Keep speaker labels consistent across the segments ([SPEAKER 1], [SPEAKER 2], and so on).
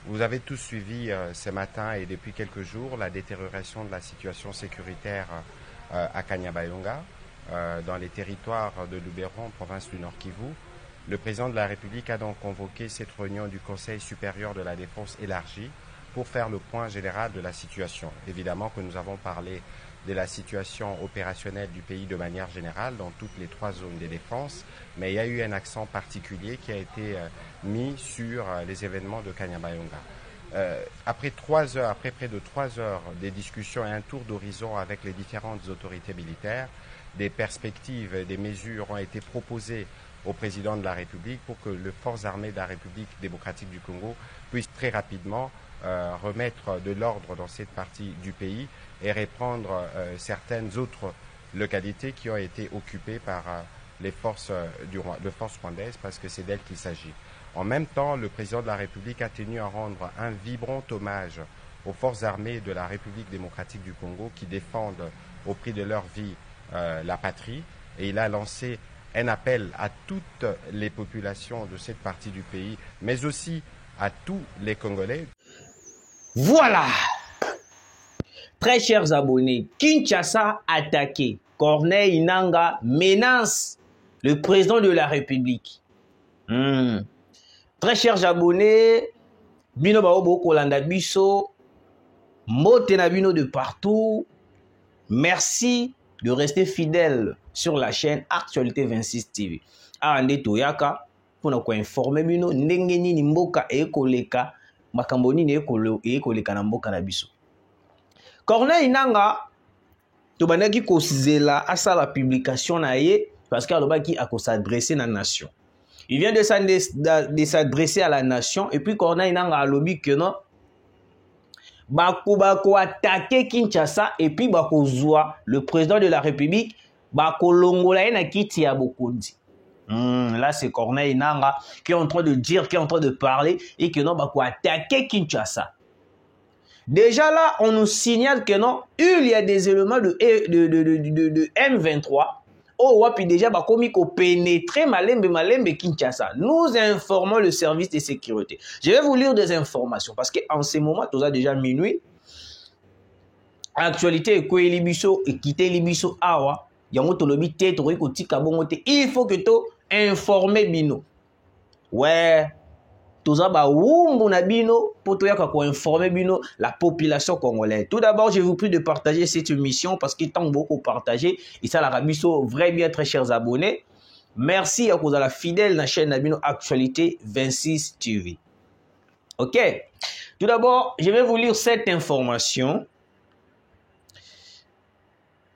[SPEAKER 1] Vous avez tous suivi ce matin et depuis quelques jours la détérioration de la situation sécuritaire à Kanyabayonga, dans les territoires de Luberon, province du Nord Kivu. Le président de la République a donc convoqué cette réunion du Conseil supérieur de la défense élargie pour faire le point général de la situation. Évidemment que nous avons parlé de la situation opérationnelle du pays de manière générale dans toutes les 3 zones de défense, mais il y a eu un accent particulier qui a été mis sur les événements de Kanyabayonga. Après près de 3 heures de discussions et un tour d'horizon avec les différentes autorités militaires, des perspectives et des mesures ont été proposées au président de la République pour que les forces armées de la République démocratique du Congo puissent très rapidement remettre de l'ordre dans cette partie du pays et reprendre certaines autres localités qui ont été occupées par les forces rwandaises, parce que c'est d'elles qu'il s'agit. En même temps, le président de la République a tenu à rendre un vibrant hommage aux forces armées de la République démocratique du Congo qui défendent au prix de leur vie la patrie, et il a lancé un appel à toutes les populations de cette partie du pays, mais aussi à tous les Congolais.
[SPEAKER 2] Voilà, très chers abonnés, Kinshasa attaqué, Corneille Nangaa menace le président de la République. Très chers abonnés, bino baobo kolanda biso, mote na bino de partout. Merci de rester fidèle sur la chaîne Actualité 26 TV. Ande toyaka pour nous informer bino ndenge nini mboka ekoleka makambo nini ekoleka na mboka na biso. Corneille Nangaa tobandaki kozela asala publication na ye parce que alobaki ako s'adresser na nation. Il vient de s'adresser à la nation et puis Corneille Nangaa alobi que non bako attaquer Kinshasa et puis bako zwa le président de la République bako longola ye na kiti ya bokonzi. Là c'est Corneille Nangaa qui est en train de dire, qui est en train de parler et que non bako attaquer Kinshasa. Déjà là, on nous signale que non, il y a des éléments de M23. Oh, puis déjà, bah, comme il faut pénétrer Malembe Kinshasa. Nous informons le service de sécurité. Je vais vous lire des informations parce qu'en ce moment, tout ça déjà minuit. Actualité, awa. Il faut que tu informes Bino. Ouais. Tout ça, pour informer la population congolaise. Tout d'abord, je vous prie de partager cette émission parce qu'il tant beaucoup partagé. Et ça, la vrai bien, très chers abonnés. Merci à cause de la fidèle la chaîne Nabino Actualité 26 TV. Ok. Tout d'abord, je vais vous lire cette information.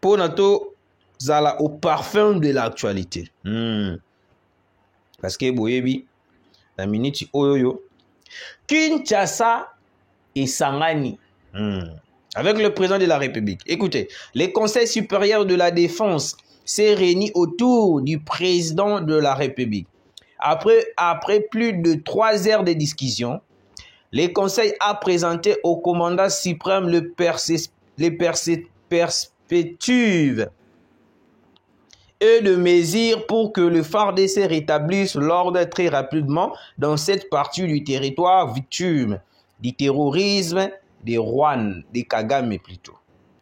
[SPEAKER 2] Pour notre zala au parfum de l'actualité. Parce que, boyebi, la minute oyoyo Kinshasa et Sangani avec le président de la République. Écoutez, le Conseil supérieur de la défense s'est réuni autour du président de la République. Après plus de 3 heures de discussion, le Conseil a présenté au commandant suprême les perspectives et de mesures pour que le FARDC rétablisse l'ordre très rapidement dans cette partie du territoire victime du terrorisme des Rwanda, des Kagame plutôt.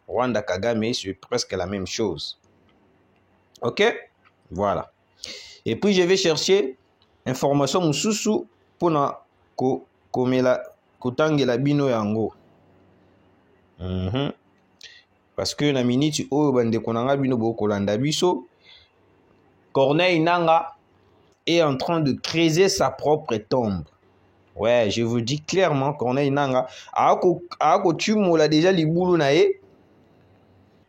[SPEAKER 2] Rwanda Kagame, c'est presque la même chose. Ok? Voilà. Et puis je vais chercher information mususu pour na komela kotangela bino yango. Parce que na minute oyo bande konanga bino bokolanda biso. Corneille Nangaa est en train de creuser sa propre tombe. Ouais, je vous dis clairement, Corneille Nangaa ako tumola déjà libulu na ye.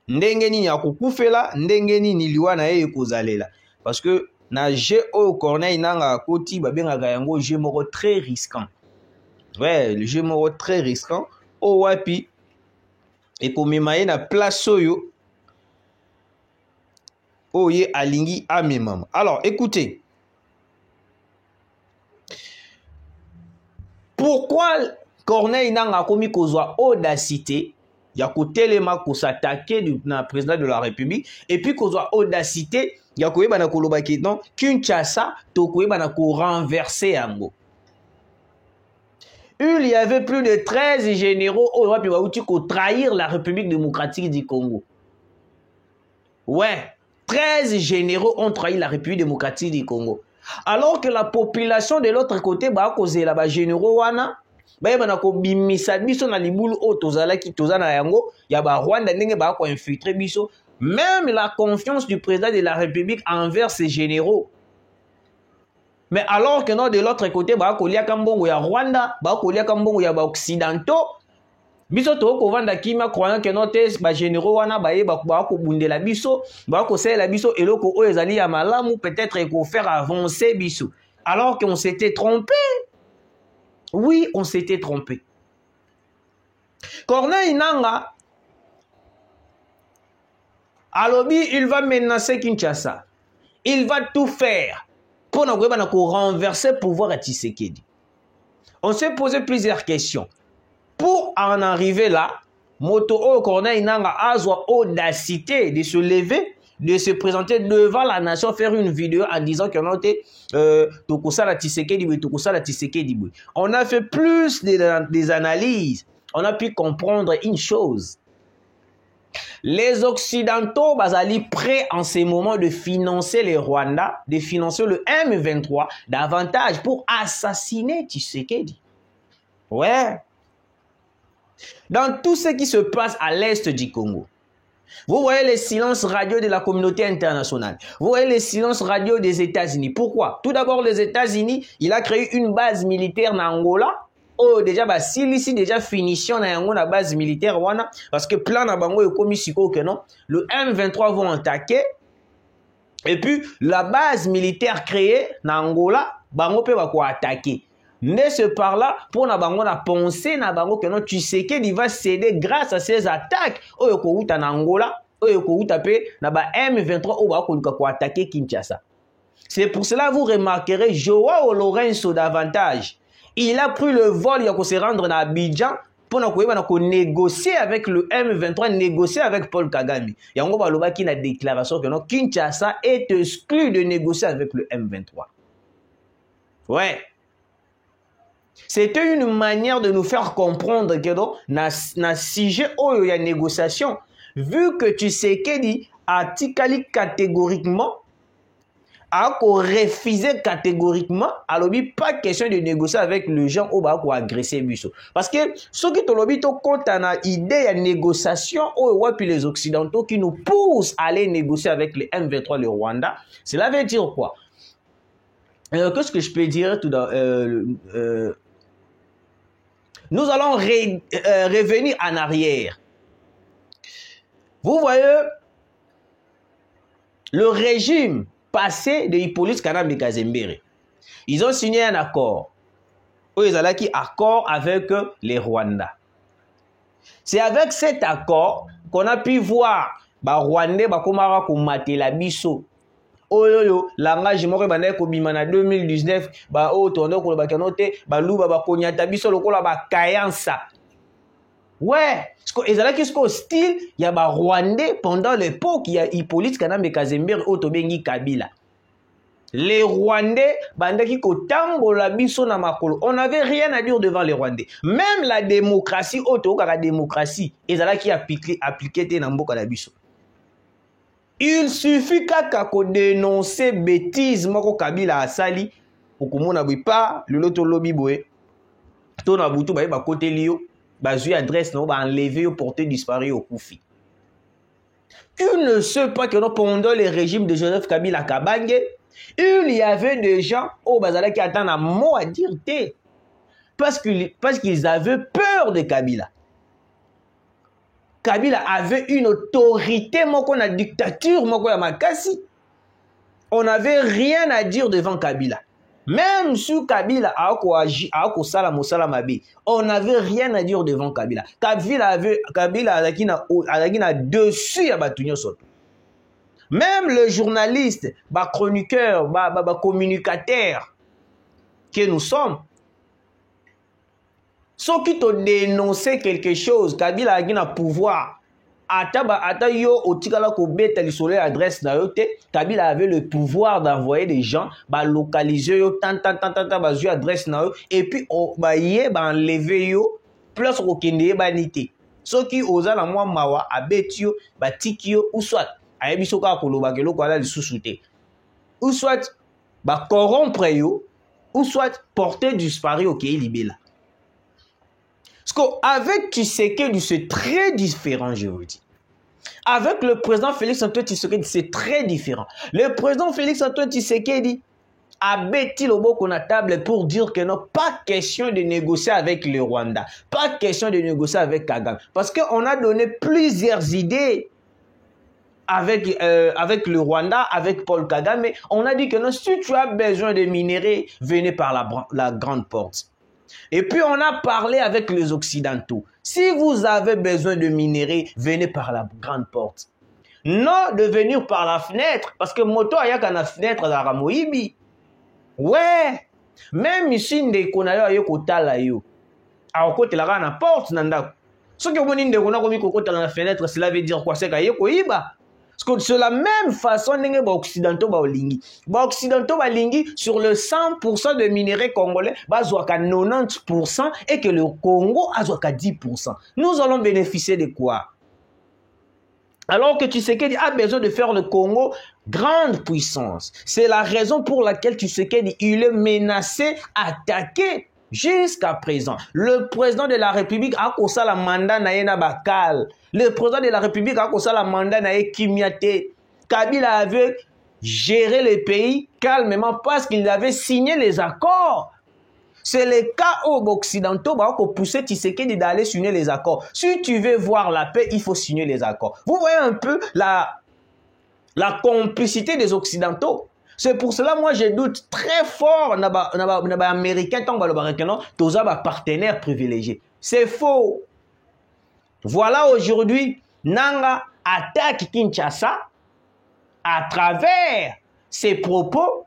[SPEAKER 2] Ndenge nini akokufela, ndenge nini liwa na ye ekozalela. Parce que na jeu au Corneille Nangaa koti babengaka yango jeu moko très risquant. Ouais, le jeu moko très risquant. Oh wapi ekomema ye na place oyo. Oye alingi amemam. Alors, écoutez. Pourquoi Corneille Nangaa a commis kozwa audacité ya kotelema ko s'attaquer du président de la République et puis kozwa audacité ya koyeba na koloba ki non Kinshasa to koyeba na ko renverser yango. il y avait plus de 13 généraux qui ont trahir la République démocratique du Congo. Ouais, 13 généraux ont trahi la République démocratique du Congo. Alors que la population de l'autre côté, bah, cause là-bas, généraux, wana, bah, bah, ko bimisa biso na libulu o tozala ki tozana yango, ya ba Rwanda ndenge ba ko infiltrer biso. Même la confiance du président de la République envers ses généraux. Mais alors que non, de l'autre côté, bah, ko lia kambongo ya Rwanda, bah, ko lia kambongo ya ba occidentaux, biso to ko vanda kima croyant que non te ba généraux wana ba ye ba ko bundela biso ba ko sela biso eloko o ezali ya malamu peut-être ko faire avancer biso alors qu'on s'était trompé. Oui, on s'était trompé. Corneille Nangaa alobi il va menacer Kinshasa. Il va tout faire pour renverser le pouvoir à Tshisekedi. On s'est posé plusieurs questions. Pour en arriver là, Moto Corneille Nangaa a l'audacité de se lever, de se présenter devant la nation, faire une vidéo en disant que non, on a fait plus des analyses. On a pu comprendre une chose. Les Occidentaux sont prêts en ces moments de financer les Rwandais, de financer le M23 davantage pour assassiner Tshisekedi. Ouais. Dans tout ce qui se passe à l'est du Congo, vous voyez les silences radio de la communauté internationale. Vous voyez les silences radio des États-Unis. Pourquoi? Tout d'abord, les États-Unis, il a créé une base militaire en Angola. Oh, déjà, bah, si ici déjà finition dans la base militaire, parce que plan na bango est commis que non, le M23 vont attaquer. Et puis, la base militaire créée en Angola, bango peut attaquer. Mais ce par là, pour na bango na penser na bango que non, tu sais qu'il va céder grâce à ces attaques. Oh, yoko uta na Angola, oh, yoko uta pe na ba M23 oh ba ko attaquer Kinshasa. C'est pour cela vous remarquerez Joao Lourenço davantage. Il a pris le vol, il a se rendre à Abidjan pour négocier avec le M23, négocier avec Paul Kagame. Il y a une déclaration que non, Kinshasa est exclu de négocier avec le M23. Ouais. C'était une manière de nous faire comprendre que dans le sujet où il y a négociation, vu que tu sais qu'il a ticali catégoriquement, a refusé catégoriquement, alors pas question de négocier avec les gens qui ont agressé Bisso. Parce que ceux qui ont une idée de négociation, puis les Occidentaux qui nous poussent à aller négocier avec les M23, le Rwanda, cela veut dire quoi? Qu'est-ce que je peux dire tout dans, nous allons revenir en arrière. Vous voyez, le régime passé de Hippolyte Kanambe Kazembere. Ils ont signé un accord. Ils ont un accord avec les Rwandais. C'est avec cet accord qu'on a pu voir les Rwandais bakomara komate la biso. Oyoyo langage moko bana ko bimana 2019 ba o tondo ko ba kanote ba luba ba konyata biso lokola ba kayansa. Ouais, ezala ki sko style ya ba Rwandais pendant l'époque il y a Hippolyte Kanambe Kazembere otobengi Kabila. Les Rwandais bandaki ko tambola biso na makolo. On n'avait rien à dire devant les Rwandais. Même la démocratie la démocratie ezala ki appliquer te na mboka na biso. Il suffit kaka ko dénoncer bêtise moko Kabila asali okomona pas le loto lobby boye. To na butu ba côté lio. Bazui adresse non, va enlever ou porter disparu au Koufi. Il ne sait pas que pendant le régime de Joseph Kabila Kabange, il y avait des gens au Bazala qui attendent un mot à dire parce qu'ils avaient peur de Kabila. Kabila avait une autorité, moko na dictature, moko ya makasi. On n'avait rien à dire devant Kabila. Même si Kabila a on n'avait rien à dire devant Kabila. Kabila a dessus à Batunyo Soto. Même le journaliste, chroniqueur, communicateur que nous sommes, ceux qui t'ont dénoncé quelque chose, Kabila a un pouvoir ata yo otikala ko beta lisolo adresse na yo te, Kabila avait le pouvoir d'envoyer des gens ba localiser yo tant ba zu adresse na yo et puis ba yé ba enlever yo plus ko kende ba nité. Soki oza na mwa mawa abeti yo ba tiki yo ou soit ayebi soka koloba ke loko ala lisusu te. Ou soit ba corrompre yo ou soit porter disparu au Kéi Libéla. Parce qu'avec Tshisekedi, c'est très différent, je vous dis. Avec le président Félix-Antoine Tshisekedi, c'est très différent. Le président Félix-Antoine Tshisekedi a bêti le mot qu'on a table pour dire que non, pas question de négocier avec le Rwanda, pas question de négocier avec Kagame. Parce qu'on a donné plusieurs idées avec le Rwanda, avec Paul Kagame, mais on a dit que non, si tu as besoin de minerais, venez par la grande porte. Et puis on a parlé avec les Occidentaux. Si vous avez besoin de minerais, venez par la grande porte. Non de venir par la fenêtre, parce que moto ayaka na fenêtre da Ramoibi. Ouais, même ici ndeko na yo ayokotala yo. Akotelaka na porte na ndako. Soki omoni ndeko na komi kokotala na fenêtre, cela veut dire quoi? C'est kayokoyiba. Parce que c'est la même façon que les Occidentaux baolingi. Les Occidentaux balingi sur le 100% de minerais congolais, bazoaka 90% et que le Congo a 10%. Nous allons bénéficier de quoi? Alors que Tshisekedi a besoin de faire le Congo grande puissance. C'est la raison pour laquelle Tshisekedi il est menacé, attaqué. Jusqu'à présent, le président de la République a causé la mandat na Bakal. Le président de la République a causé la mandat na Kimiate. Kabila avait géré le pays calmement parce qu'il avait signé les accords. C'est le cas aux Occidentaux qui poussait Tshisekedi d'aller signer les accords. Si tu veux voir la paix, il faut signer les accords. Vous voyez un peu la complicité des Occidentaux. C'est pour cela, moi, je doute très fort naba américain tant tous les partenaires privilégiés. C'est faux. Voilà aujourd'hui, Nanga attaque Kinshasa à travers ses propos,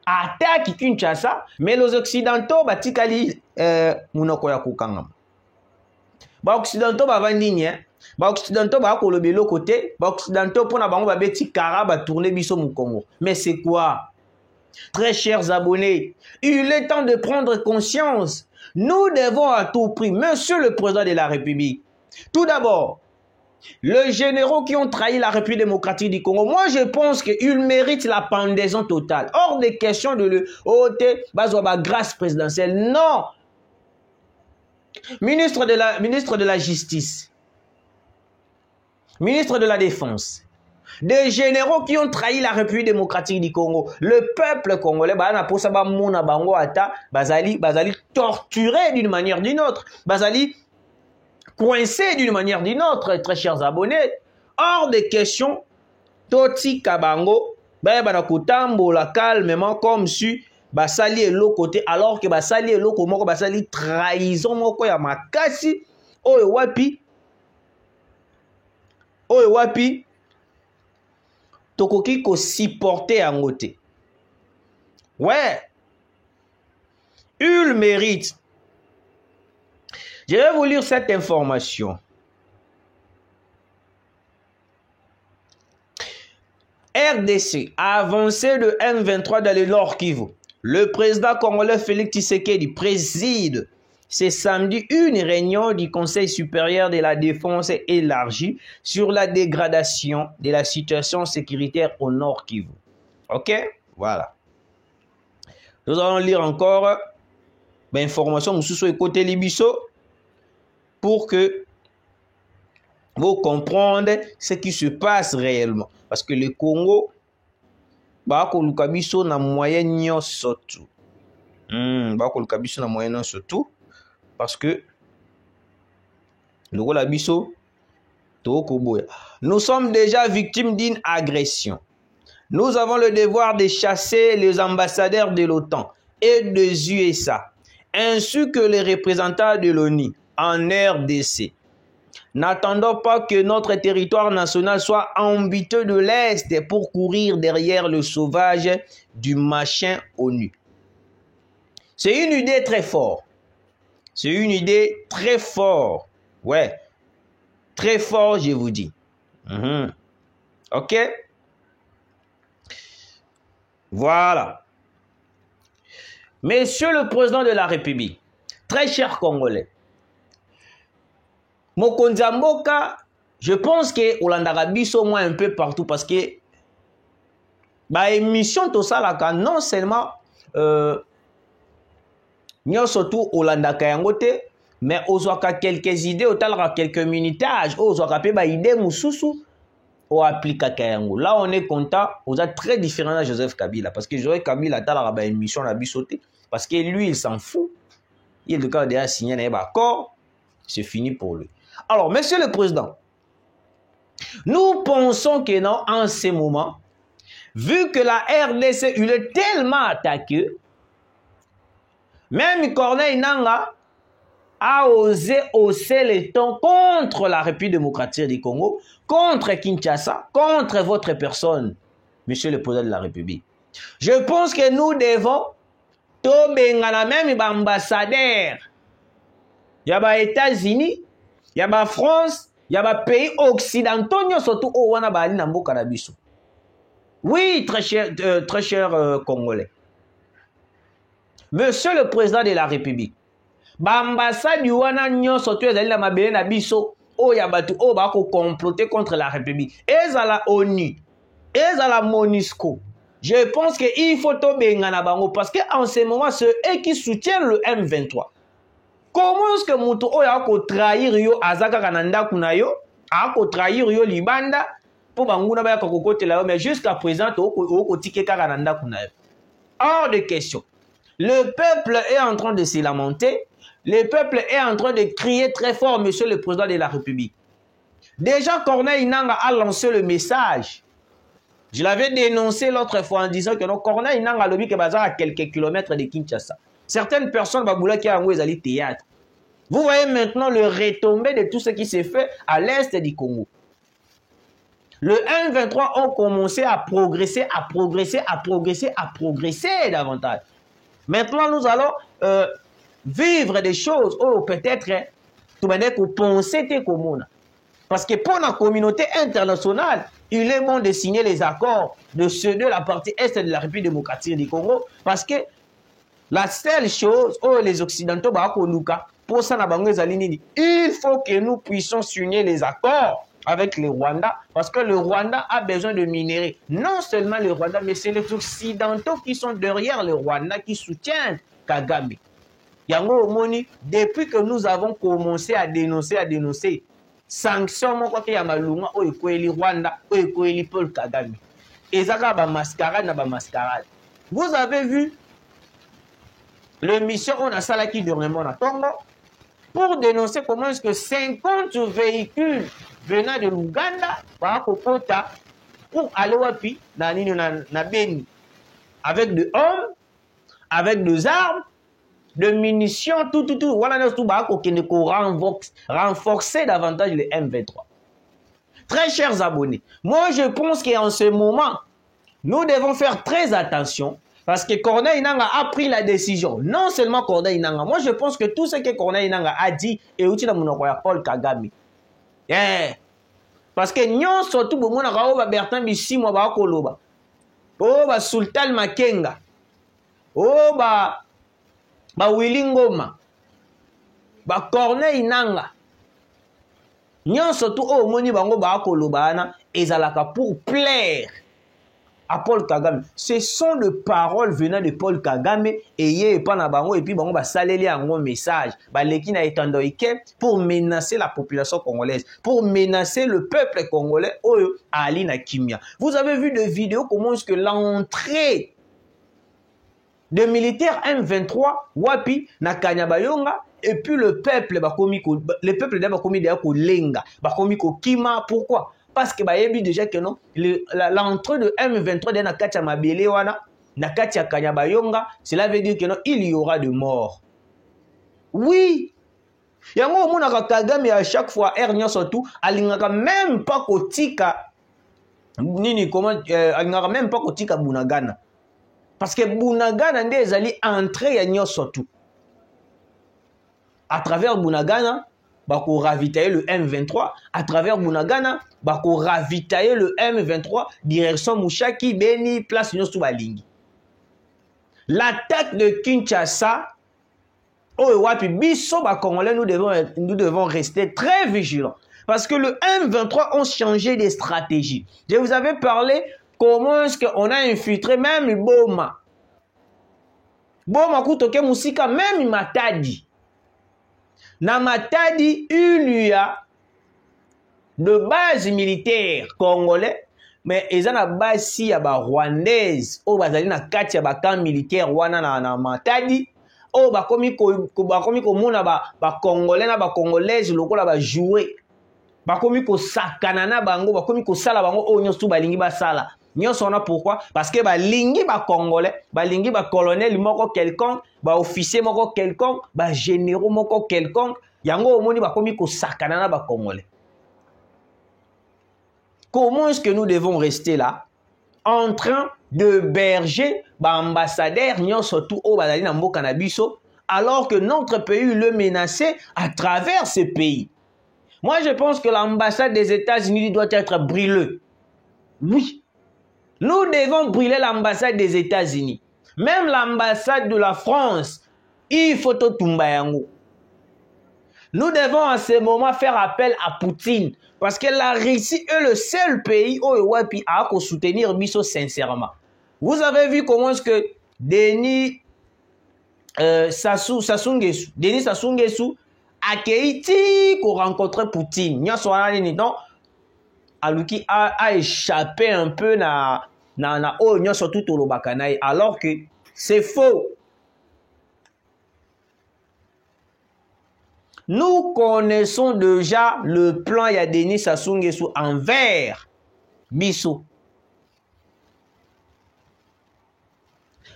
[SPEAKER 2] attaque Kinshasa, mais les Occidentaux, batikali munoko ya kukangam. Ba Occidentaux bavandini ba Occidentaux ba kolobe lo côté, ba Occidentaux pour na bango ba beti kara ba tourner biso mu Congo. Mais c'est quoi? Très chers abonnés, il est temps de prendre conscience. Nous devons à tout prix, monsieur le président de la République. Tout d'abord, les généraux qui ont trahi la République démocratique du Congo, moi je pense qu'ils méritent la pendaison totale. Hors des questions de le ôter, grâce présidentielle. Non. Ministre de la Justice, ministre de la Défense, des généraux qui ont trahi la République démocratique du Congo, le peuple congolais, bazali torturé d'une manière ou d'une autre, bazali coincé d'une manière ou d'une autre, très chers abonnés. Hors de question, Toti Kabango, la calmement comme si basali et l'autre côté, alors que basali et l'autre moko basali trahison moko ya makasi, oyo wapi, tokoki ko supporter en côté. Ouais, il mérite. Je vais vous lire cette information. RDC a avancé de M23 dans le Nord Kivu. Le président congolais Félix Tshisekedi préside ce samedi une réunion du Conseil supérieur de la défense élargie sur la dégradation de la situation sécuritaire au Nord Kivu. Ok? Voilà. Nous allons lire encore l'information sur côté Libiso pour que vous compreniez ce qui se passe réellement. Parce que le Congo, na moyen surtout. Parce que nous sommes déjà victimes d'une agression. Nous avons le devoir de chasser les ambassadeurs de l'OTAN et des USA, ainsi que les représentants de l'ONU en RDC. N'attendons pas que notre territoire national soit embité de l'Est pour courir derrière le sauvage du machin ONU. C'est une idée très forte. C'est une idée très forte. Ouais. Très fort, je vous dis. Ok? Voilà. Monsieur le Président de la République, très cher Congolais, Mokonzi Mboka, je pense que Olandaka biso moins un peu partout parce que ba émission tout ça là, non seulement surtout Olandaka yangote, mais ozwaka quelques idées, otalaka quelques minutages, ozwaka pe ba idée mususu o appliquer yango. Là on est content, on est très différent de Joseph Kabila parce que Joseph Kabila talaka ba émission la bisoté parce que lui il s'en fout. Il a déjà signé un accord, c'est fini pour lui. Alors monsieur le président, nous pensons que non en ce moment, vu que la RDC il est tellement attaqué, même Corneille Nangaa a osé hausser les tons contre la République démocratique du Congo, contre Kinshasa, contre votre personne, monsieur le président de la République. Je pense que nous devons tobengana même ambassadeur. Il y a les États-Unis, il y a la France, il y a les pays occidentaux, surtout au wana bali na mboka na biso. Oui, très cher Congolais. Monsieur le président de la République, l'ambassade du wana nyonso to ezali na mabele na biso oya batu o ba ko comploter contre la République. Ezala ONU, ezala MONUSCO. Je pense que il faut to bengana bango parce que en ce moment c'est eux qui soutiennent le M23. Comment est-ce que muto oya ko trahir yo azaka kananda kuna yo, a ko trahir yo libanda pour banguna ba ko kokotela yo mais jusqu'à présent to ko tike kananda kuna yo. Hors de question. Le peuple est en train de se lamenter. Le peuple est en train de crier très fort, monsieur le président de la République. Déjà, Corneille Nangaa a lancé le message. Je l'avais dénoncé l'autre fois en disant que non, Corneille Nangaa a lobby que bazar à quelques kilomètres de Kinshasa. Certaines personnes baboula qui ont eu théâtre. Vous voyez maintenant le retombé de tout ce qui s'est fait à l'est du Congo. Le M23 ont commencé à progresser davantage. Maintenant, nous allons vivre des choses où peut-être tout le monde penser comme parce que pour la communauté internationale, il est bon de signer les accords de la partie est de la République démocratique du Congo parce que la seule chose où les Occidentaux pour ça il faut que nous puissions signer les accords avec le Rwanda parce que le Rwanda a besoin de minerais. Non seulement le Rwanda, mais c'est les Occidentaux qui sont derrière le Rwanda qui soutiennent Kagame. Yango Omoni, depuis que nous avons commencé à dénoncer, sanctions, quoi qu'il y a malunga, oekoeli Rwanda, oekoeli Paul Kagame. Et ça va mascarade. Vous avez vu le mission on a ça là qui dernièrement à Congo pour dénoncer comment est-ce que 50 véhicules venant de l'Ouganda par Kokota pour aller wapi na Beni avec des hommes, avec des armes, de munitions, tout. Voilà, tout renforcer davantage le M23. Très chers abonnés, moi je pense qu'en ce moment, nous devons faire très attention parce que Corneille Nangaa a pris la décision. Non seulement Corneille Nangaa, moi je pense que tout ce que Corneille Nangaa a dit est utile à Paul Kagame. Yeah. Parce que nous, surtout, nous avons Bertrand Bisimwa, Sultan Makenga, Willy Ngoma, Corneille Nangaa. Nous, surtout, pour plaire à Paul Kagame. Ce sont des paroles venant de Paul Kagame et puis bango ba saleli un message pour menacer la population congolaise, pour menacer le peuple congolais Ali na Kimia. Vous avez vu des vidéos comment est-ce que l'entrée de militaires M23 wapi na Kanyabayonga et puis le peuple d'abord commis d'ailleurs ko lenga ba commis ko kima. Pourquoi? Parce que bayebi déjà que non l'entrée de M23 dans Nakatia Mabele wana Nakatia Kanyabayonga, cela veut dire que non il y aura de morts. Oui. Yango mona Kagame à chaque fois ernia surtout alingaka même pas kotika nini comment alingaka même pas kotika Bunagana. Parce que Bunagana nde ezali entrée ya nyoso surtout. À travers Bunagana bako ravitailler le M23 à travers Bunagana, bako ravitailler le M23 direction Mushaki, Beni, place Nyosu Balingi. L'attaque de Kinshasa, oh wapi biso ba Congolais, nous devons rester très vigilants parce que le M23 ont changé de stratégie. Je vous avais parlé comment est-ce qu'on a infiltré même Boma. Boma kutoke musika même Matadi. Na Matadi, il y a de bases militaires congolais, mais ils ont une base si ya ba rwandaise, au bazali na kati ya ba camp militaire wana na Matadi, au ba komi ko mona ba congolais na ba congolaise lokola ba jouer. Ba komi ko sakana na bango, ba komi ko sala bango o nyosu balingi ba sala. Nyonso wana pourquoi? Parce que balingi ba congolais, balingi ba colonel moko quelconque, ba officier moko quelconque, ba généraux moko quelconque, yango omoni ba komi ko sakana na ba congolais. Comment est-ce que nous devons rester là en train de berger ba ambassadeur nyonso tout o bazali na mboka na biso alors que notre pays le menacé à travers ce pays? Moi je pense que l'ambassade des États-Unis doit être brûlée. Oui. Nous devons brûler l'ambassade des États-Unis. Même l'ambassade de la France, il faut tout tumbayango. Nous devons en ce moment faire appel à Poutine. Parce que la Russie est le seul pays où il a soutenir Bisso sincèrement. Vous avez vu comment est-ce que Denis Sassou Nguesso a été pour rencontrer Poutine. Non, Aluki a échappé un peu alors que c'est faux. Nous connaissons déjà le plan Denis Sassou Nguesso envers Bisso.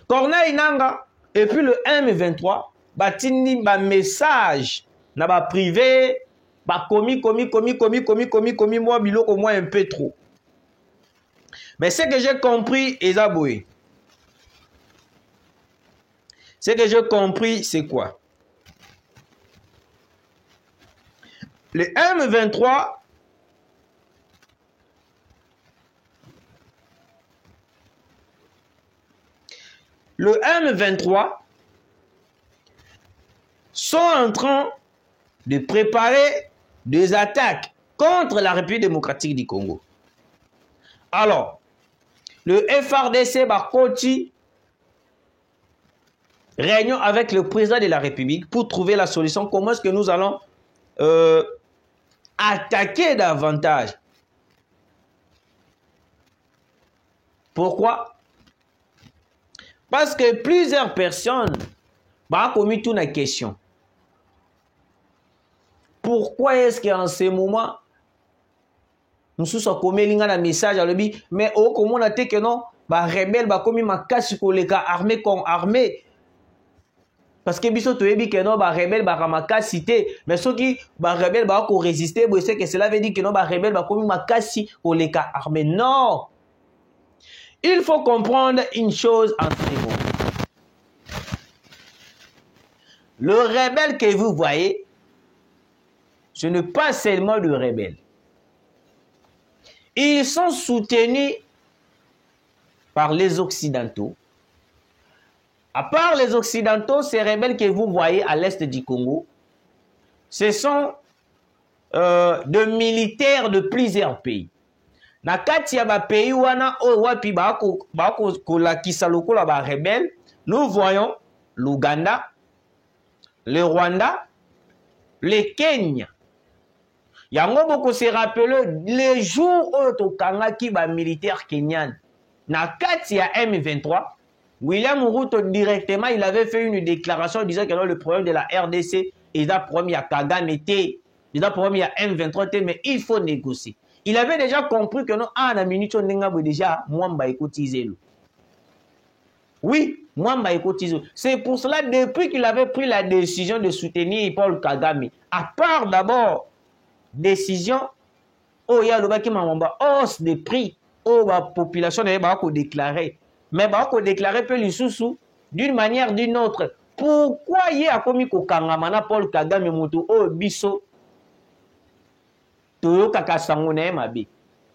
[SPEAKER 2] Corneille Nanga et puis le M23 batini ba message na ba privé ba commis moi biloko moi un peu trop. Mais ce que j'ai compris Ezaboué. Ce que j'ai compris c'est quoi? Le M23 sont en train de préparer des attaques contre la République démocratique du Congo. Alors, le FRDC Bakoti réunion avec le président de la République pour trouver la solution. Comment est-ce que nous allons attaquer davantage? Pourquoi? Parce que plusieurs personnes ont commis toute la question. Pourquoi est-ce qu'en ce moment, nous sommes commis un message à l'objet, mais au comment on a dit que non, bah rebelle, bah commis ma casse pour les gars armés comme armés. Parce que biso to yebi que non ba rebelle ba ramaka cité mais ceux qui ba rebelle ba ko résister bo c'est que cela veut dire que non ba rebelle ba commis ma casse pour les gars armés. Non. Il faut comprendre une chose en ce moment. Le rebelle que vous voyez, ce n'est pas seulement le rebelle. Ils sont soutenus par les Occidentaux. À part les Occidentaux, ces rebelles que vous voyez à l'est du Congo, ce sont de militaires de plusieurs pays. Na kati ya ba pays wana o wapi ba ko la kisaloko la ba rebelle, nous voyons l'Ouganda, le Rwanda, le Kenya. Yango boko se rappelle les jours où tokanga ki ba militaire kenyan. Na kati ya M23, William Ruto directement, il avait fait une déclaration disant que le problème de la RDC, il a promis à Kagame, il a promis à M23, mais il faut négocier. Il avait déjà compris que non, à la minute, on a déjà Mwamba écotisé. Oui, Mwamba écotisé. C'est pour cela, depuis qu'il avait pris la décision de soutenir Paul Kagame, à part d'abord, décision, oh, il y a le baki Mwamba, hausse des prix, oh, la population n'avait pas déclaré. Mais bah qu'on déclarait peu les sous d'une manière ou d'une autre. Pourquoi il y a commis qu'au Kangamana Paul Kagame Moto oh biso toyokaka sango na ye mabe.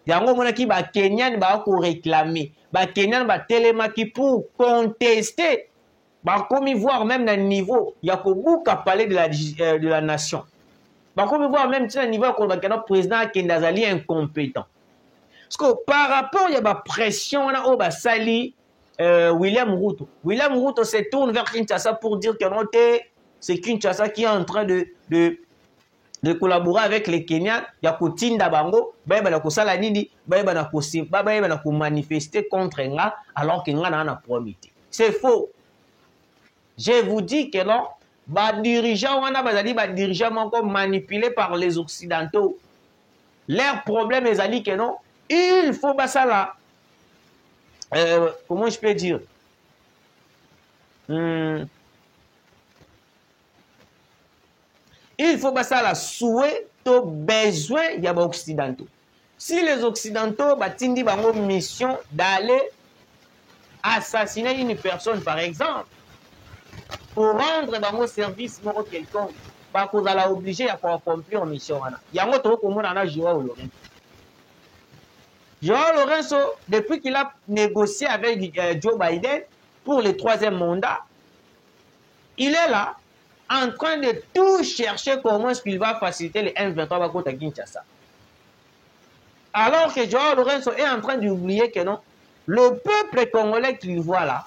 [SPEAKER 2] Yango monaki ba Kenyan ba ko réclamer, ba Kenyan ba telemaki pour contester, ba komi voir même na niveau ya ko buka parler de la nation. Ba komi voir même na niveau ko ba kana président Kendazali incompétent. Parce que par rapport ya ba pression na o ba sali William Ruto. William Ruto se tourne vers Kinshasa pour dire que non, c'est Kinshasa qui est en train de collaborer avec les Kenyans. Il y a Koutinda Bango, il y a manifester contre Nga alors que Nga n'a pas promis. C'est faux. Je vous dis que non, les dirigeants manipulés par les Occidentaux. Leur problème est que non, il faut ça là. Comment je peux dire? Il faut passer à la souhait au besoin des Occidentaux. Si les Occidentaux batindi bango mission d'aller assassiner une personne par exemple pour rendre bango service moro quelconque, bah vous allez obligé à accomplir une mission. Yango to ko mona na Joao Lorenzo. Joao Lorenzo, depuis qu'il a négocié avec Joe Biden pour le 3e mandat, il est là en train de tout chercher comment est-ce qu'il va faciliter les M23 à Kinshasa. Alors que Joao Lorenzo est en train d'oublier que non, le peuple congolais qu'il voit là,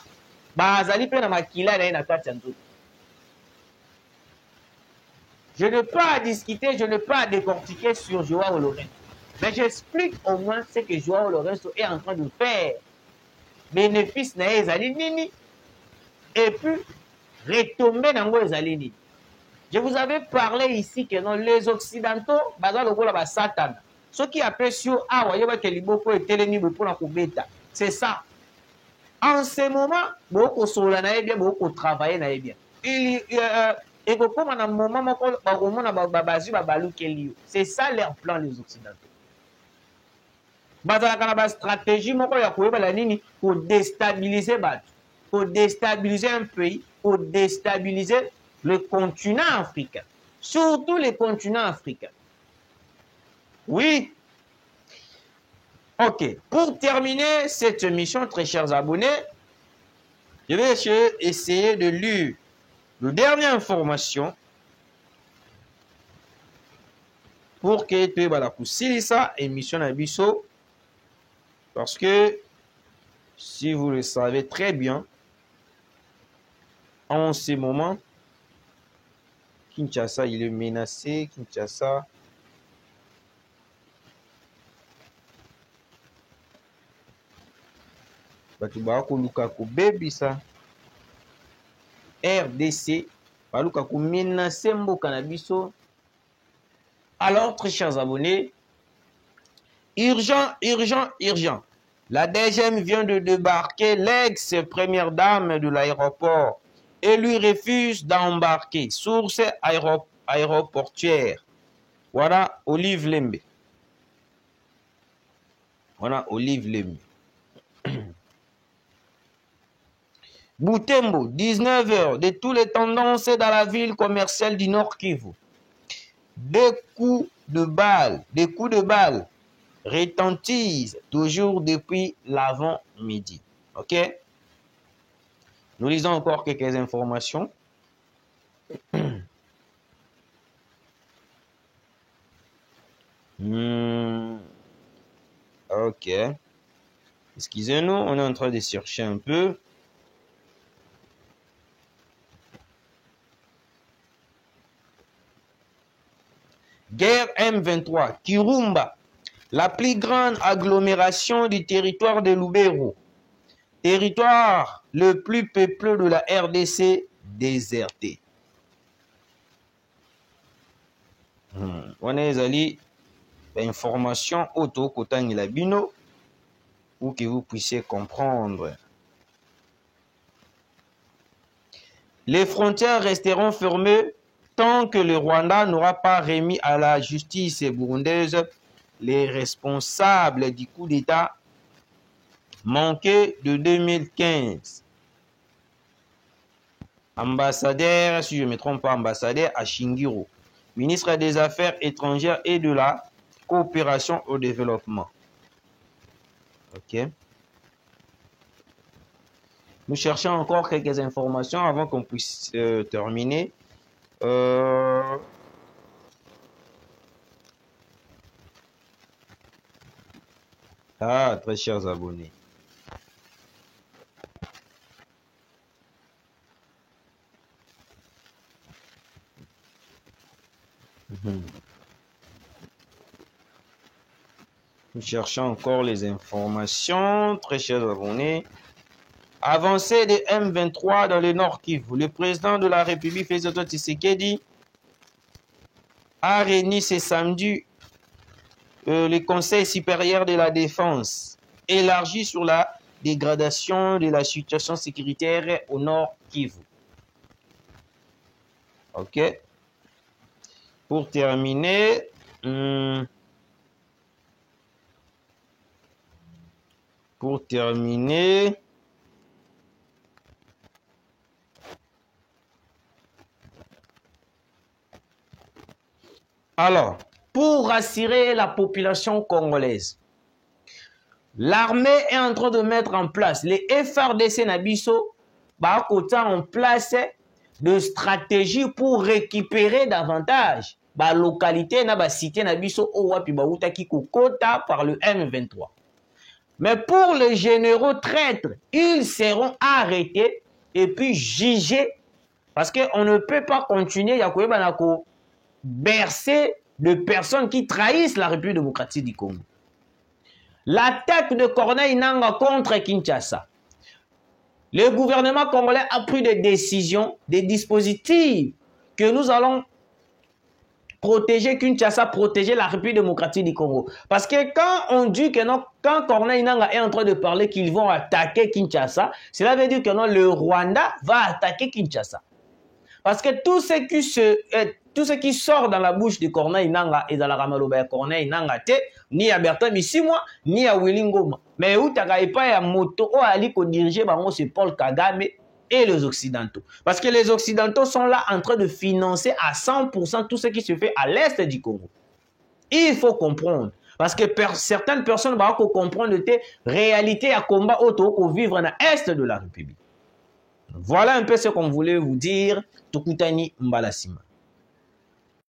[SPEAKER 2] je n'ai pas à discuter, je n'ai pas à décortiquer sur Joao Lorenzo. Mais j'explique au moins ce que Joao Lorenzo est en train de faire. Bénéfice na ezali nini et puis retomber dans ezali nini. Je vous avais parlé ici que non, les Occidentaux, bazal lokola ba Satan. Ceux qui appellent sur awa ke liboko eteleni pour la kubeta. C'est ça. En ce moment, beaucoup sola na bien, beaucoup travailler na bien. Et comme à un moment c'est ça leur plan les Occidentaux. Bazalaka stratégie pour déstabiliser pour déstabiliser un pays, pour déstabiliser le continent africain, surtout les continents africains. Oui. Ok. Pour terminer cette émission, très chers abonnés, je vais essayer de lire la dernière information pour que tu aies ça émission Abisso. Parce que, si vous le savez très bien, en ce moment, Kinshasa, il est menacé. Kinshasa, RDC, menacé mboka na biso. Alors, très chers abonnés, urgent, urgent, urgent. La DGM vient de débarquer l'ex-première dame de l'aéroport et lui refuse d'embarquer. Source aéroportuaire. Voilà Olive Lembe. Voilà Olive Lembe. Butembo, 19h, de toutes les tendances dans la ville commerciale du Nord Kivu. Des coups de balles retentissent toujours depuis l'avant-midi. Ok? Nous lisons encore quelques informations. Ok. Excusez-nous, on est en train de chercher un peu. Guerre M23, Kirumba, la plus grande agglomération du territoire de Lubero, territoire le plus peuplé de la RDC, déserté. On a les informations auto Kotang Labino pour que vous puissiez comprendre. Les frontières resteront fermées tant que le Rwanda n'aura pas remis à la justice burundaise les responsables du coup d'État manqué de 2015. Ambassadeur, si je ne me trompe pas, ambassadeur à Shingiro, ministre des Affaires étrangères et de la coopération au développement. Ok. Nous cherchons encore quelques informations avant qu'on puisse terminer. Ah, très chers abonnés. Nous cherchons encore les informations, très chers abonnés. Avancée des M23 dans le Nord Kivu. Le président de la République, Félix Tshisekedi, a réuni ce samedi le Conseil supérieur de la défense, élargi sur la dégradation de la situation sécuritaire au Nord Kivu. Ok. Pour terminer, alors, pour rassurer la population congolaise, l'armée est en train de mettre en place, les FRDC Nabiso, en place de stratégies pour récupérer davantage la localité, la cité Nabiso, qui kokota par le M23. Mais pour les généraux traîtres, ils seront arrêtés et puis jugés parce qu'on ne peut pas continuer à bercer de personnes qui trahissent la République démocratique du Congo. L'attaque de Corneille Nangaa contre Kinshasa. Le gouvernement congolais a pris des décisions, des dispositifs que nous allons protéger Kinshasa, protéger la République démocratique du Congo. Parce que quand on dit que non, quand Corneille Nangaa est en train de parler qu'ils vont attaquer Kinshasa, cela veut dire que non, le Rwanda va attaquer Kinshasa. Parce que tout ce qui sort dans la bouche de Corneille Nangaa et dans la Ramaloba Corneille Nangaa, ni à Bertrand Bisimwa, ni à Willy Ngoma. Mais où t'as pas un moto, où ali ko diriger, c'est Paul Kagame et les Occidentaux. Parce que les Occidentaux sont là en train de financer à 100% tout ce qui se fait à l'est du Congo. Il faut comprendre. Parce que certaines personnes vont comprendre la réalité à combat auto pour vivre dans l'est de la République. Voilà un peu ce qu'on voulait vous dire. Tukutani Mbalasima.